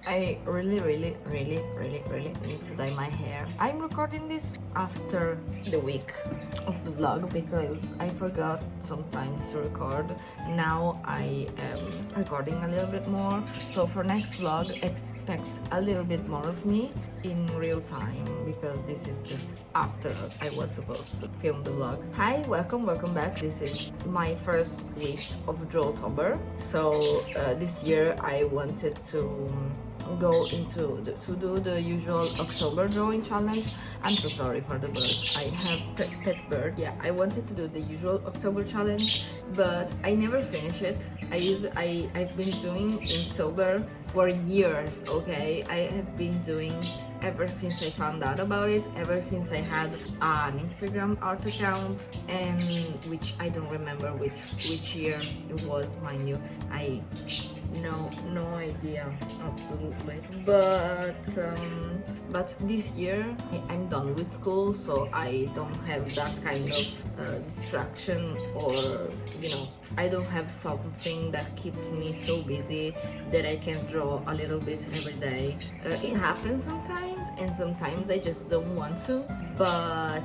I really need to dye my hair. I'm recording this after the week of the vlog because I forgot sometimes to record. Now I am recording a little bit more, so for next vlog expect a little bit more of me in real time because this is just after I was supposed to film the vlog. Hi, welcome back. This is my first week of DRAWTOBER. So this year I wanted to go into to do the usual October drawing challenge. I'm so sorry for the birds. I have pet bird. Yeah, I wanted to do the usual October challenge, but I never finish it. I've been doing Inktober for years. Okay, I have been doing ever since I found out about it, ever since I had an Instagram art account, and which I don't remember which year it was, mind you. I no idea, absolutely. But this year I'm done with school, so I don't have that kind of distraction, or I don't have something that keeps me so busy that I can draw a little bit every day. It happens sometimes, and sometimes I just don't want to, but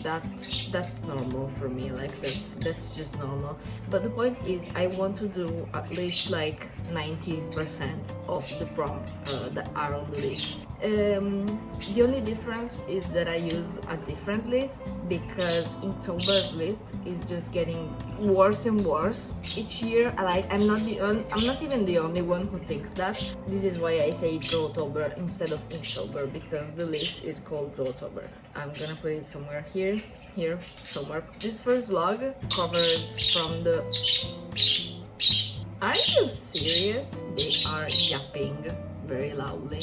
that's normal for me. Like that's just normal. But the point is, I want to do at least like 90% of the prompts that are on the list. The only difference is that I use a different list because Inktober's list is just getting worse and worse each year. I'm not even the only one who thinks that. This is why I say DRAWTOBER instead of Inktober, because the list is called DRAWTOBER. I'm gonna put it somewhere here somewhere. This first vlog covers from the... Are you serious? They are yapping very loudly.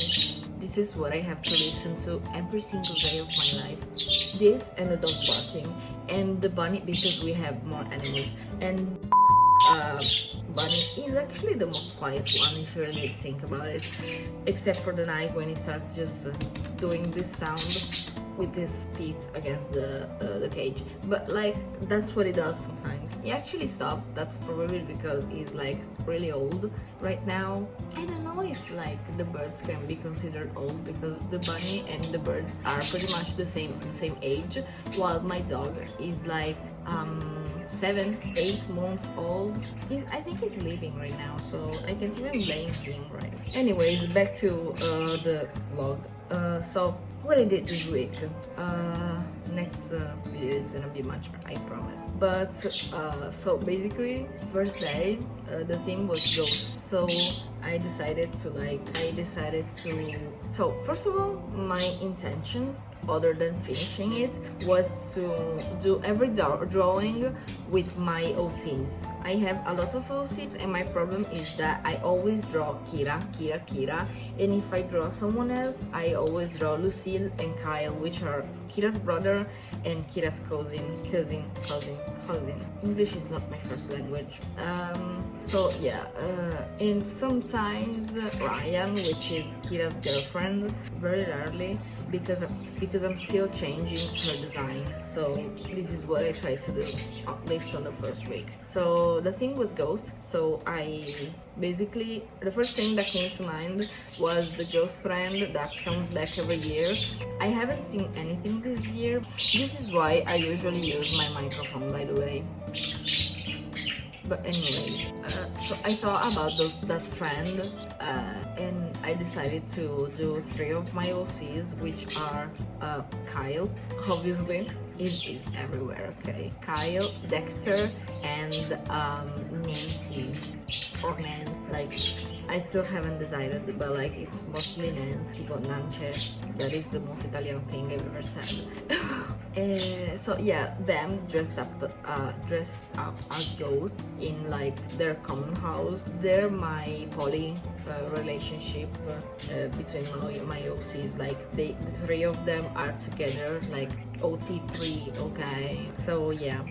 This is what I have to listen to every single day of my life. This and the dog barking and the bunny, because we have more animals. And bunny is actually the most quiet one if you really think about it, except for the night when he starts just doing this sound with his teeth against the cage. But like, that's what he does sometimes. He actually stopped. That's probably because he's like really old right now. I don't know if like the birds can be considered old, because the bunny and the birds are pretty much the same age, while my dog is like 7-8 months old. I think he's sleeping right now, so I can't even blame him, right? Anyways, back to the vlog. So what I did this week. Next video is gonna be much better, I promise. But so basically, first day the theme was ghosts. So I decided to so first of all, my intention, other than finishing it, was to do every drawing with my OCs. I have a lot of OCs, and my problem is that I always draw Kira, and if I draw someone else, I always draw Lucille and Kyle, which are Kira's brother and Kira's cousin. English is not my first language. So yeah, and sometimes Ryan, which is Kira's girlfriend, very rarely, because I'm still changing her design. So this is what I try to do, at least on the first week. So the thing was ghost. So I basically, the first thing that came to mind was the ghost trend that comes back every year. I haven't seen anything this year. This is why I usually use my microphone, by the way. But anyways, so I thought about that trend, and I decided to do 3 of my OCs, which are Kyle, obviously, is everywhere, okay? Kyle, Dexter, and Nancy, or Nan, like, I still haven't decided, but like, it's mostly Nancy, but Nance, that is the most Italian thing I've ever said. So yeah, them dressed up as ghosts in like their common house. They're my poly relationship between my OCs. Like the 3 of them are together, like OT3, okay? So yeah,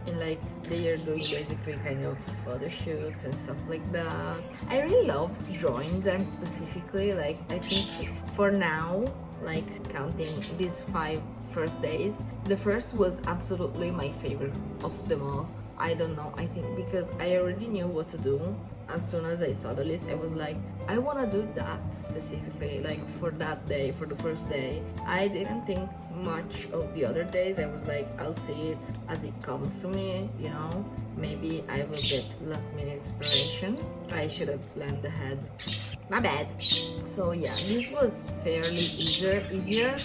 and like they are doing basically kind of photo shoots and stuff like that. I really love drawing them specifically. Like I think for now, like counting these 5 first days, the first was absolutely my favorite of them all. I don't know, I think because I already knew what to do, as soon as I saw the list, I was like, I want to do that specifically, like for that day, for the first day. I didn't think much of the other days. I was like, I'll see it as it comes to me, you know. Maybe I will get last minute inspiration. I should have planned ahead. My bad. So yeah, this was fairly easier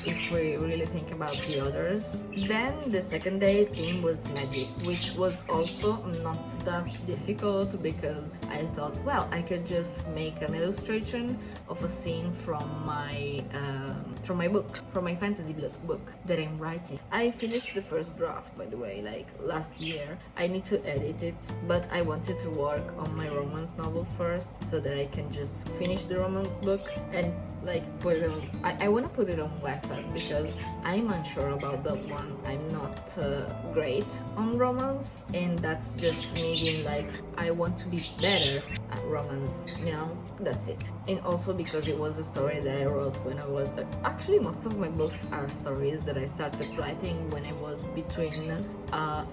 if we really think about the others. Then the second day theme was magic, which was also not that difficult because I thought, well, I could just make an illustration of a scene from my book, from my fantasy book that I'm writing. I finished the first draft, by the way, like last year. I need to edit it, but I wanted to work on my romance novel first so that I can just finish the romance book and like put it on. I want to put it on Wattpad because I'm unsure about that one. I'm not great on romance, and that's just me being like, I want to be better at romance, you know. That's it. And also because it was a story that I wrote when I was actually most of my books are stories that I started writing when I was between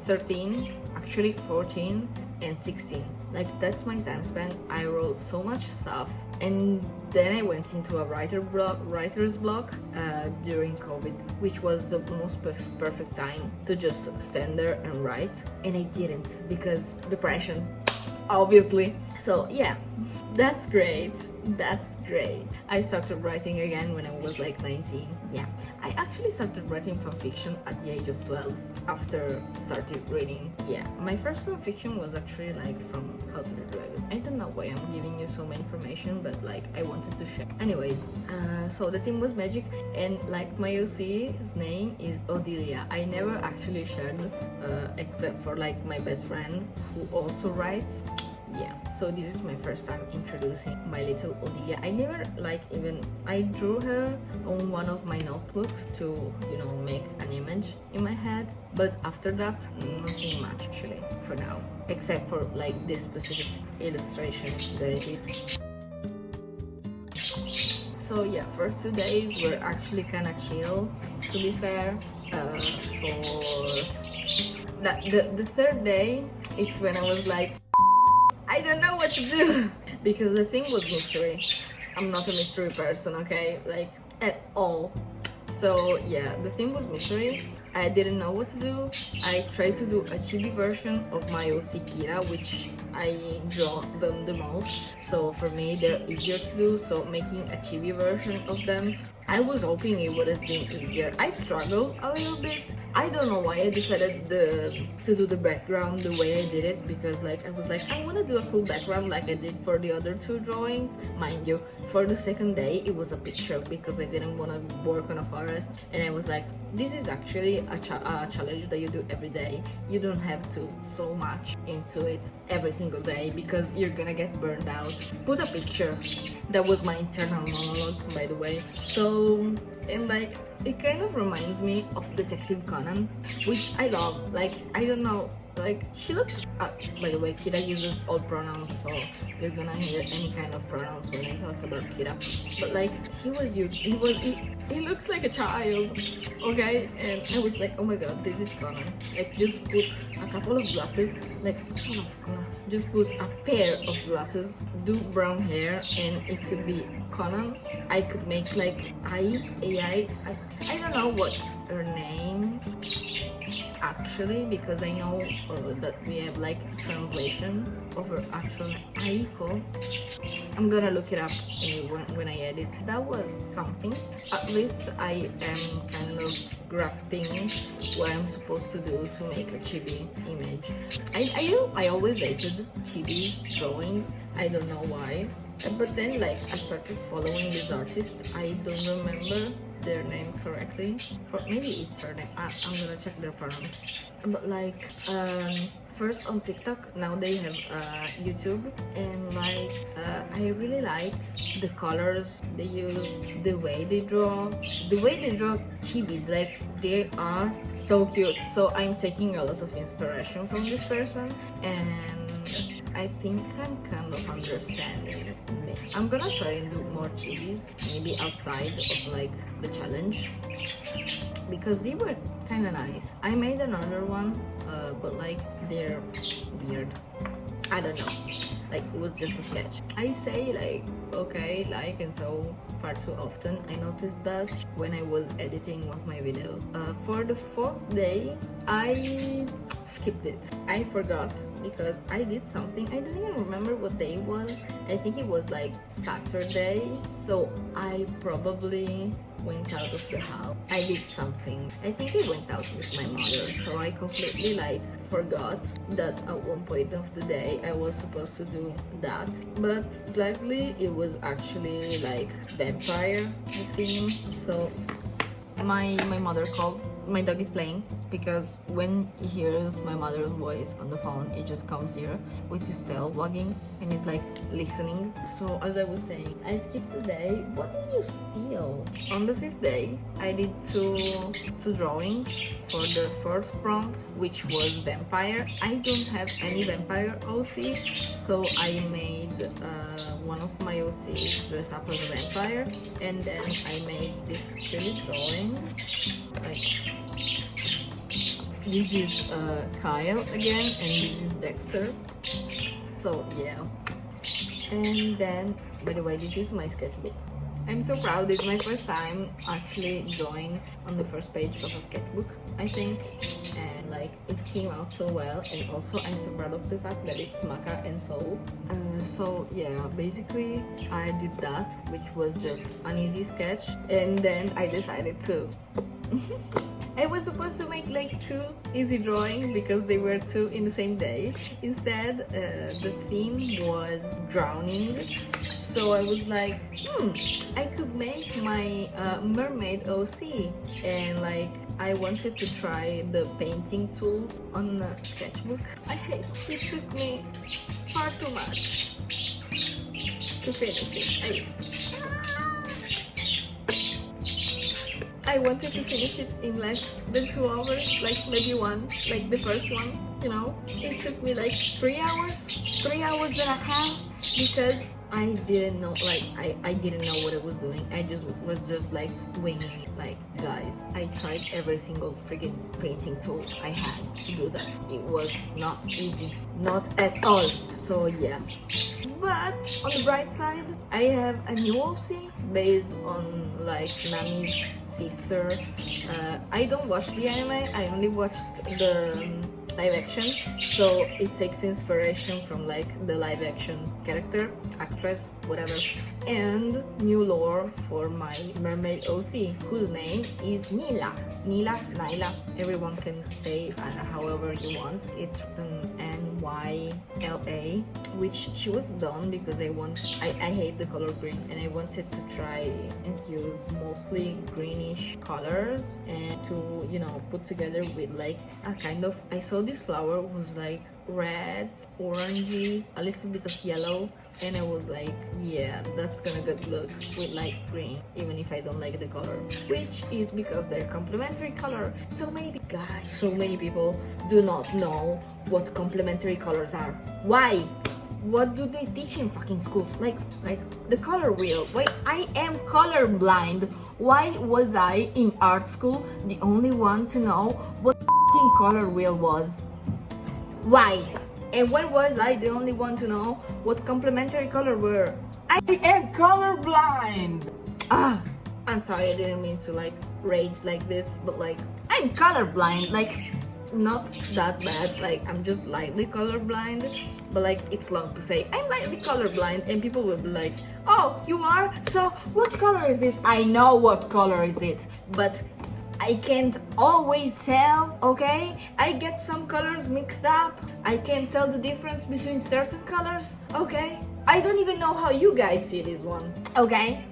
13, actually 14 and 16. Like that's my time span. I wrote so much stuff, and then I went into a writer's block during COVID, which was the most perfect time to just stand there and write, and I didn't because depression, obviously. So yeah, that's great. I started writing again when I was like 19. Yeah, I actually started writing fanfiction at the age of 12 after started reading. Yeah, my first fanfiction was actually like from How to Read Dragon. I don't know why I'm giving you so much information, but like I wanted to share. Anyways, so the theme was magic, and like my OC's name is Odilia. I never actually shared except for like my best friend who also writes. Yeah, so this is my first time introducing my little Odilia. I never I drew her on one of my notebooks to, you know, make an image in my head, but after that nothing much actually for now, except for like this specific illustration that I did. So yeah, first 2 days were actually kind of chill, to be fair. For that, the third day, it's when I was like, I don't know what to do because the thing was mystery. I'm not a mystery person, okay, like at all. So yeah, the thing was mystery. I didn't know what to do. I tried to do a chibi version of my OC Kira, which I draw them the most. So for me, they're easier to do. So making a chibi version of them, I was hoping it would have been easier. I struggled a little bit. I don't know why I decided to do the background the way I did it, because like I was like, I want to do a cool background like I did for the other 2 drawings. Mind you, for the second day it was a picture because I didn't want to work on a forest, and I was like, this is actually a challenge that you do every day. You don't have to so much into it every single day because you're gonna get burned out. Put a picture. That was my internal monologue, by the way. So, and like, it kind of reminds me of Detective Conan, which I love. Like, I don't know, like, she looks, by the way, Kira uses all pronouns, so you're gonna hear any kind of pronouns when I talk about Kira. But like, he looks like a child, okay? And I was like, oh my god, this is Conan. Like, just put a couple of glasses, like, just put a pair of glasses, do brown hair, and it could be Conan. I could make like I don't know what's her name actually, because I know that we have like translation of her actual Aiko. I'm gonna look it up when I edit. That was something. At least I am kind of grasping what I'm supposed to do to make a chibi image. I always hated chibi drawings. I don't know why. But then like I started following this artist. I don't remember their name correctly. Maybe it's her name. I'm gonna check their pronouns. But like first on TikTok, now they have YouTube, and like I really like the colors they use, the way they draw chibis. Like, they are so cute. So I'm taking a lot of inspiration from this person, and I think I'm kind of understanding. I'm gonna try and do more chibis, maybe outside of like the challenge, because they were kind of nice. I made another one, but like they're weird. I don't know. like it was just a sketch. I say like okay, like, and so far too often. I noticed that when I was editing one of my videos. For the fourth day, I skipped it. I forgot because I did something. I don't even remember what day it was. I think it was like Saturday. So I probably went out of the house. I did something. I think I went out with my mother. So I completely like forgot that at one point of the day I was supposed to do that. But gladly it was actually like vampire theme. So my mother called. My dog is playing because when he hears my mother's voice on the phone, it just comes here with his tail wagging and he's like listening. So as I was saying, I skipped the day. What did you steal? On the fifth day, I did two drawings for the first prompt, which was vampire. I don't have any vampire OC, so I made one of my OCs dress up as a vampire, and then I made this silly drawing. Like, this is Kyle again, and this is Dexter. So yeah. And then, by the way, this is my sketchbook. I'm so proud. It's my first time actually drawing on the first page of a sketchbook, I think, and like it came out so well. And also I'm so proud of the fact that it's maca and soul. So yeah, basically I did that, which was just an easy sketch, and then I decided to I was supposed to make like 2 easy drawings because they were 2 in the same day. Instead, the theme was drowning. So I was like, I could make my mermaid OC. And like, I wanted to try the painting tool on the sketchbook. I hate it. Took me far too much to finish it. I wanted to finish it in less than 2 hours, like maybe 1, like the first one, you know. It took me like 3 hours, 3 hours and a half, because I didn't know, like, I didn't know what I was doing. I was just like winging it. Like, guys, I tried every single freaking painting tool I had to do that. It was not easy, not at all. So yeah. But on the bright side, I have a new OC based on like Nami's sister. I don't watch the anime, I only watched the live action, so it takes inspiration from like the live action character, actress, whatever. And new lore for my mermaid OC, whose name is Nila. Nyla, everyone can say however you want. It's written Nyla, which she was done because I hate the color green, and I wanted to try and use mostly greenish colors and to, you know, put together with like a kind of, I saw this flower was like red, orangey, a little bit of yellow, and I was like, yeah, that's gonna good look with light green, even if I don't like the color, which is because they're complementary color. So maybe, guys, so many people do not know what complementary colors are. Why? What do they teach in fucking schools? Like the color wheel. Wait, I am colorblind. Why was I in art school the only one to know what fucking color wheel was? Why? And when was I the only one to know what complementary color were? I am colorblind! I'm sorry, I didn't mean to like rage like this, but like, I'm colorblind, like, not that bad, like, I'm just lightly colorblind, but like, it's long to say, I'm lightly colorblind, and people will be like, oh, you are? So, what color is this? I know what color is it, but I can't always tell, okay? I get some colors mixed up. I can't tell the difference between certain colors, okay? I don't even know how you guys see this one, okay?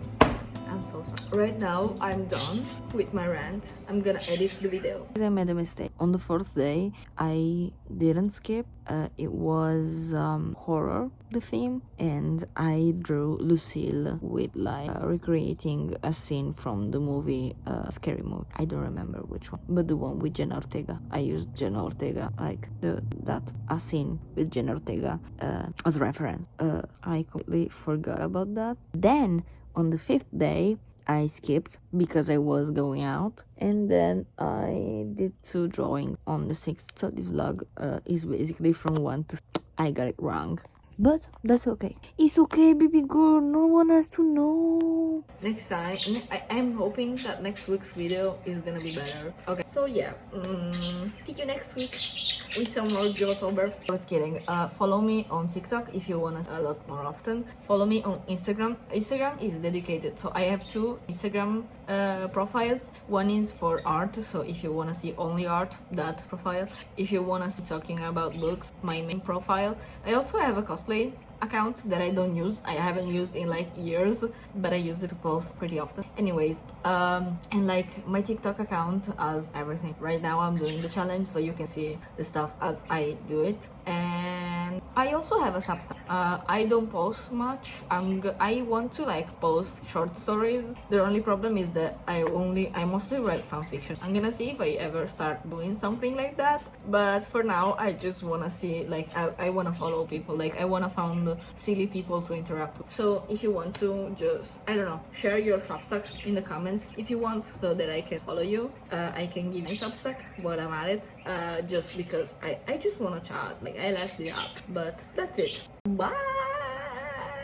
I'm so sorry. Right now, I'm done with my rant. I'm gonna edit the video. I made a mistake. On the fourth day, I didn't skip. It was horror, the theme, and I drew Lucille with like recreating a scene from the movie, Scary Movie. I don't remember which one, but the one with Jenna Ortega. I used Jenna Ortega, like a scene with Jenna Ortega as reference. I completely forgot about that. Then on the fifth day, I skipped because I was going out, and then I did 2 drawings on the 6th. So this vlog is basically from 1 to 6. I got it wrong. but that's okay. It's okay, baby girl, no one has to know. Next time, I'm hoping that next week's video is gonna be better. Okay, so yeah, see you next week with some more DRAWTOBER. I was kidding. Follow me on TikTok if you wanna a lot more often. Follow me on Instagram. Instagram is dedicated, so I have two Instagram profiles. One is for art, so if you wanna see only art, that profile. If you wanna see talking about books, my main profile. I also have a cosplay account that I don't use. I haven't used in like years, but I use it to post pretty often. Anyways, and like my TikTok account has everything. Right now I'm doing the challenge, so you can see the stuff as I do it. And I also have a substack. I don't post much. I want to like post short stories. The only problem is that I mostly write fan fiction. I'm gonna see if I ever start doing something like that. But for now, I just wanna see, like, I wanna follow people. Like, I wanna find silly people to interact with. So if you want to, just, I don't know, share your substack in the comments if you want, so that I can follow you. I can give you substack while I'm at it. Just because I just wanna chat. Like, I like the app. But that's it. Bye!